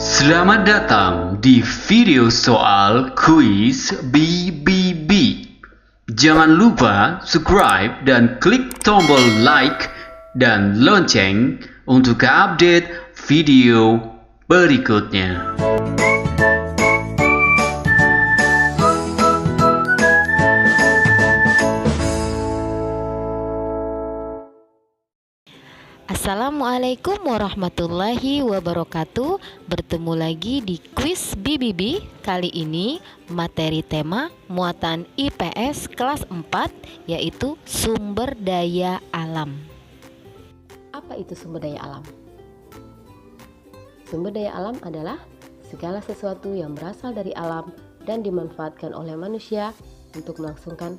Selamat datang di video soal kuis BBB. Jangan lupa subscribe dan klik tombol like dan lonceng untuk update video berikutnya. Assalamualaikum warahmatullahi wabarakatuh. Bertemu lagi di kuis BBB. Kali ini materi tema muatan IPS kelas 4 yaitu sumber daya alam. Apa itu sumber daya alam? Sumber daya alam adalah segala sesuatu yang berasal dari alam dan dimanfaatkan oleh manusia untuk melangsungkan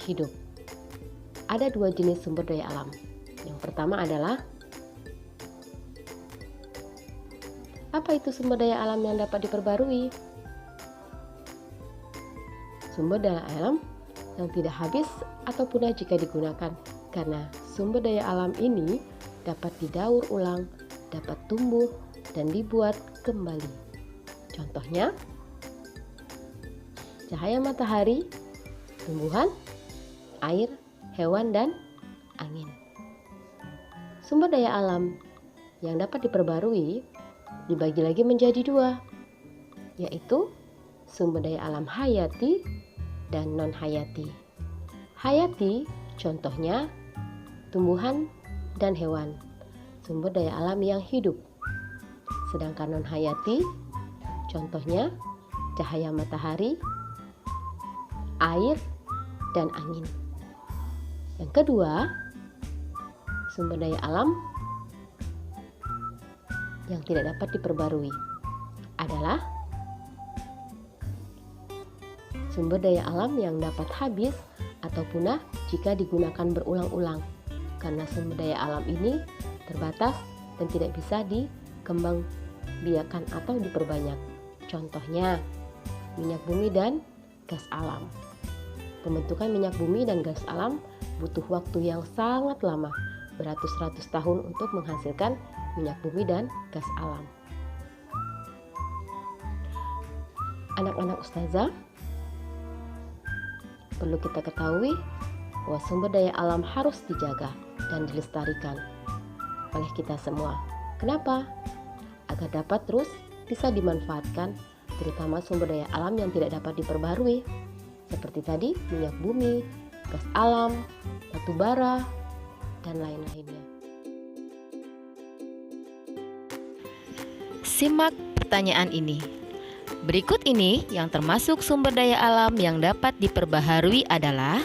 hidup. Ada dua jenis sumber daya alam. Yang pertama adalah, apa itu sumber daya alam yang dapat diperbarui? Sumber daya alam yang tidak habis atau punah jika digunakan, karena sumber daya alam ini dapat didaur ulang, dapat tumbuh dan dibuat kembali. Contohnya, cahaya matahari, tumbuhan, air, hewan, dan angin. Sumber daya alam yang dapat diperbarui dibagi lagi menjadi dua, yaitu sumber daya alam hayati dan non-hayati. Hayati contohnya tumbuhan dan hewan, sumber daya alam yang hidup. Sedangkan non-hayati contohnya cahaya matahari, air, dan angin. Yang kedua, sumber daya alam yang tidak dapat diperbarui adalah sumber daya alam yang dapat habis atau punah jika digunakan berulang-ulang, karena sumber daya alam ini terbatas dan tidak bisa dikembangbiakan atau diperbanyak. Contohnya, minyak bumi dan gas alam. Pembentukan minyak bumi dan gas alam butuh waktu yang sangat lama, beratus-ratus tahun untuk menghasilkan minyak bumi dan gas alam. Anak-anak ustazah, perlu kita ketahui bahwa sumber daya alam harus dijaga dan dilestarikan oleh kita semua. Kenapa? Agar dapat terus bisa dimanfaatkan, terutama sumber daya alam yang tidak dapat diperbarui, seperti tadi minyak bumi, gas alam, batu bara, dan lain-lainnya. Simak pertanyaan ini. Berikut ini yang termasuk sumber daya alam yang dapat diperbaharui adalah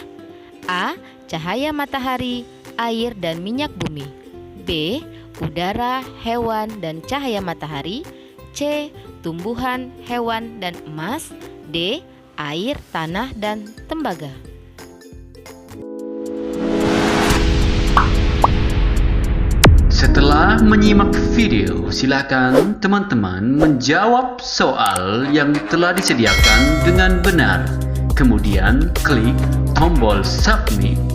A. Cahaya matahari, air, dan minyak bumi. B. Udara, hewan, dan cahaya matahari. C. Tumbuhan, hewan, dan emas. D. Air, tanah, dan tembaga. Setelah menyimak video, silakan teman-teman menjawab soal yang telah disediakan dengan benar. Kemudian klik tombol submit.